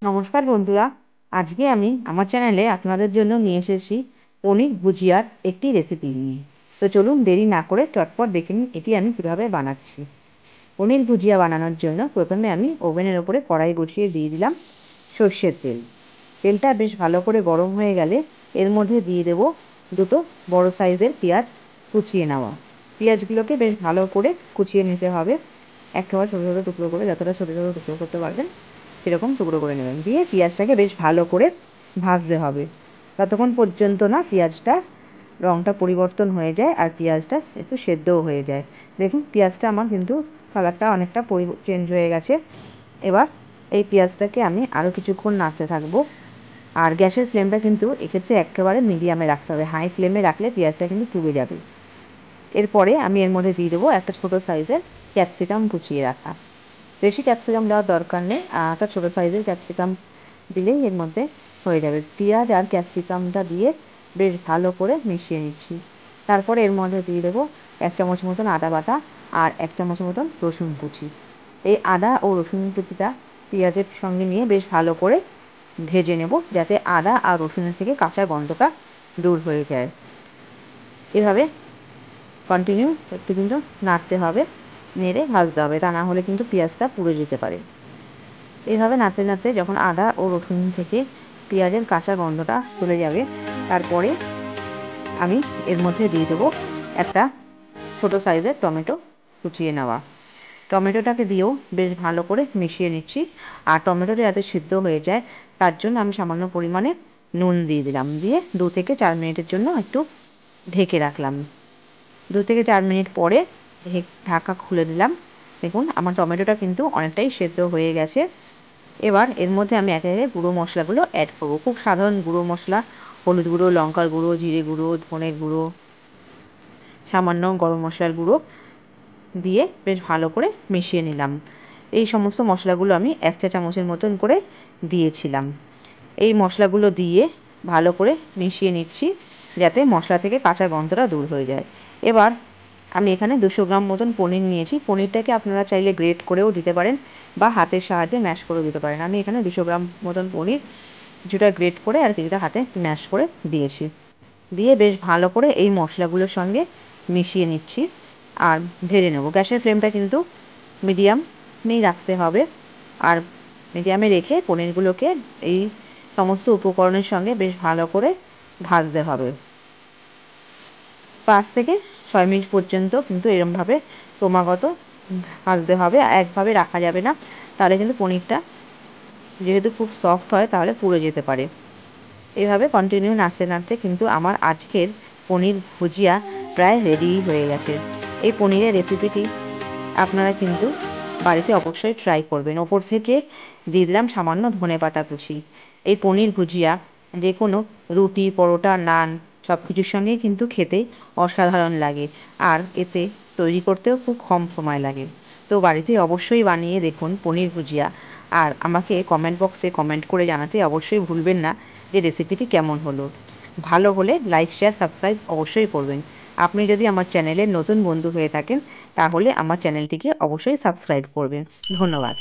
নমস্কার বন্ধুরা, আজকে আমি আমার চ্যানেলে আপনাদের জন্য নিয়ে এসেছি পনির ভুজিয়ার একটি রেসিপি নিয়ে। তো চলুন দেরি না করে চটপট দেখে নিন এটি আমি কীভাবে বানাচ্ছি। পনির ভুজিয়া বানানোর জন্য প্রথমে আমি ওভেনের ওপরে কড়াই বসিয়ে দিয়ে দিলাম সর্ষের তেল। তেলটা বেশ ভালো করে গরম হয়ে গেলে এর মধ্যে দিয়ে দেবো দুটো বড় সাইজের পেঁয়াজ কুচিয়ে নেওয়া। পেঁয়াজগুলোকে বেশ ভালো করে কুচিয়ে নিতে হবে, একেবারে ছোটো ছোটো টুকরো করে, যতটা ছোটো ছোটো টুকরো করতে পারবেন সেরকম টুকরো করে নেবেন। দিয়ে পেঁয়াজটাকে বেশ ভালো করে ভাজতে হবে ততক্ষণ পর্যন্ত না পেঁয়াজটা রঙটা পরিবর্তন হয়ে যায় আর পেঁয়াজটা একটু সেদ্ধও হয়ে যায়। দেখুন পেঁয়াজটা আমার কিন্তু কালারটা অনেকটা চেঞ্জ হয়ে গেছে। এবার এই পেঁয়াজটাকে আমি আরও কিছুক্ষণ নাড়তে থাকবো। আর গ্যাসের ফ্লেমটা কিন্তু এক্ষেত্রে একেবারে মিডিয়ামে রাখতে হবে, হাই ফ্লেমে রাখলে পেঁয়াজটা কিন্তু পুড়ে যাবে। এরপরে আমি এর মধ্যে দিয়ে দেবো একটা ছোটো সাইজের ক্যাপসিকাম কুচিয়ে রাখা। বেশি ক্যাপসিকাম দেওয়ার দরকার নেই, একটা ছোটো সাইজের ক্যাপসিকাম দিলেই এর মধ্যে হয়ে যাবে। পেঁয়াজ আর ক্যাপসিকামটা দিয়ে বেশ ভালো করে মিশিয়ে নিচ্ছি। তারপরে এর মধ্যে দিয়ে দেবো 1 চামচ মতন আদা বাটা আর 1 চামচ মতন রসুন কুচি। এই আদা ও রসুন কুচিটা পেঁয়াজের সঙ্গে নিয়ে বেশ ভালো করে ভেজে নেব, যাতে আদা আর রসুনের থেকে কাঁচা গন্ধটা দূর হয়ে যায়। এভাবে কন্টিনিউ একটু কিন্তু নাড়তে হবে, নেড়ে ভাজতে হবে, তা না হলে কিন্তু পেঁয়াজটা পুড়ে যেতে পারে। এইভাবে নাড়তে নাড়তে যখন আদা ও রসুন থেকে পেঁয়াজের কাঁচা গন্ধটা চলে যাবে, তারপরে আমি এর মধ্যে দিয়ে দেবো একটা ছোটো সাইজের টমেটো কুচিয়ে নেওয়া। টমেটোটাকে দিয়েও বেশ ভালো করে মিশিয়ে নিচ্ছি। আর টমেটোটা যাতে সিদ্ধ হয়ে যায় তার জন্য আমি সামান্য পরিমাণে নুন দিয়ে দিলাম, দিয়ে 2 থেকে 4 মিনিটের জন্য একটু ঢেকে রাখলাম। 2 থেকে 4 মিনিট পরে ঢাকা খুলে দিলাম। দেখুন আমার টমেটোটা কিন্তু অনেকটাই সেদ্ধ হয়ে গেছে। এবার এর মধ্যে আমি একে একে গুঁড়ো মশলাগুলো অ্যাড করবো। খুব সাধারণ গুঁড়ো মশলা, হলুদ গুঁড়ো, লঙ্কার গুঁড়ো, জিরে গুঁড়ো, ধনের গুঁড়ো, সামান্য গরম মশলার গুঁড়ো দিয়ে বেশ ভালো করে মিশিয়ে নিলাম। এই সমস্ত মশলাগুলো আমি 1 চা চামচের মতন করে দিয়েছিলাম। এই মশলাগুলো দিয়ে ভালো করে মিশিয়ে নিচ্ছি, যাতে মশলা থেকে কাঁচা গন্ধটা দূর হয়ে যায়। এবার আমি এখানে 200 গ্রাম মতন পনির নিয়েছি। পনিরটাকে আপনারা চাইলে গ্রেট করেও দিতে পারেন বা হাতের সাহায্যে ম্যাশ করেও দিতে পারেন। আমি এখানে 200 গ্রাম মতন পনির কিছুটা গ্রেট করে আর কিছুটা হাতে ম্যাশ করে দিয়েছি। দিয়ে বেশ ভালো করে এই মশলাগুলোর সঙ্গে মিশিয়ে নিচ্ছি আর ভেজে নেব। গ্যাসের ফ্লেমটা কিন্তু মিডিয়ামেই রাখতে হবে, আর মিডিয়ামে রেখে পনিরগুলোকে এই সমস্ত উপকরণের সঙ্গে বেশ ভালো করে ভাজতে হবে। 5 থেকে 6 মিনিট পর্যন্ত কিন্তু এরমভাবে ক্রমাগত ভাজতে হবে, একভাবে রাখা যাবে না, তাহলে কিন্তু পনিরটা যেহেতু খুব সফট হয় তাহলে পুড়ে যেতে পারে। এভাবে কন্টিনিউ নাড়তে নাড়তে কিন্তু আমার আজকের পনির ভুজিয়া প্রায় রেডিই হয়ে গেছে। এই পনিরের রেসিপিটি আপনারা কিন্তু বাড়িতে অবশ্যই ট্রাই করবেন। ওপর থেকে দিয়ে দিলাম সামান্য ধনেপাতা কুচি। এই পনির ভুজিয়া যে কোনো রুটি, পরোটা, নান সব কিছুর সঙ্গেই কিন্তু খেতে অসাধারণ লাগে, আর এতে তৈরি করতেও খুব কম সময় লাগে। তো বাড়িতে অবশ্যই বানিয়ে দেখুন পনির ভুজিয়া, আর আমাকে কমেন্ট বক্সে কমেন্ট করে জানাতে অবশ্যই ভুলবেন না যে রেসিপিটি কেমন হলো। ভালো হলে লাইক, শেয়ার, সাবস্ক্রাইব অবশ্যই করবেন। আপনি যদি আমার চ্যানেলের নতুন বন্ধু হয়ে থাকেন তাহলে আমার চ্যানেলটিকে অবশ্যই সাবস্ক্রাইব করবেন। ধন্যবাদ।